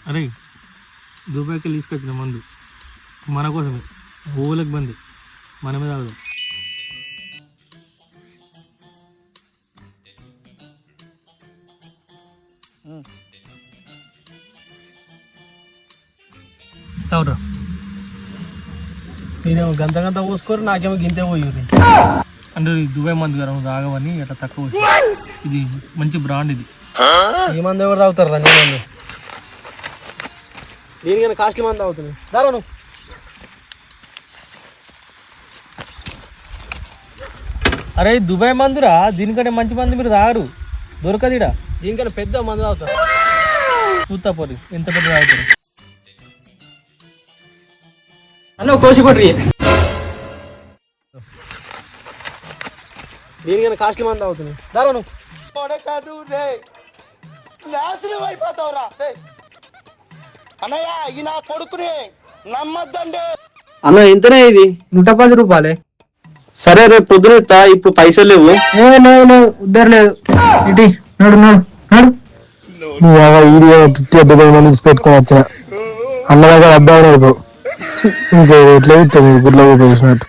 అరే దుబాయ్కి వెళ్ళి తీసుకొచ్చిన మందు మన కోసమే ఊళ్ళకి బంది మనమే తాగుదాం. తాగురా. మీరేమో గంత గంత పోసుకోరు, నాకేమో గింతే పోయి. అంటే ఇది దుబాయ్ మందు కదా నువ్వు తాగవని అట్లా తక్కువ. ఇది మంచి బ్రాండ్. ఇది ఈ మంది ఎవరు తాగుతారు రా? నేను దీనికైనా కాస్ట్లీ మంది తాగుతున్నాను. దారా నువ్వు. అరే దుబాయ్ మందురా, దీనికంటే మంచి మందు మీరు తాగరు, దొరకదిడా. దీనికైనా పెద్ద మంది తాగుతారు. చూస్తా పోరి ఎంత పెద్ద తాగుతారు. అన్న కోసి కొట్రి. దీనికైనా కాస్ట్లీ మంది తాగుతున్నాను. దారా నువ్వు. అయిపోతావురా అన్నయ్య, ఈ నా కొడుకుని నమ్మద్దండి. అన్న ఎంతనే ఇది? 110 రూపాయలే. సరే రేపు పొద్దున ఇప్పుడు పైసలు లేవు. ఉద్దరు లేదు. ఇటీ నడు నడు నడు. దుబాయ్ మంది పెట్టుకొని వచ్చిన అన్న దగ్గర అబ్బాయి ఇంకా ఎట్లా గుర్లో ఉపయోగించినట్టు.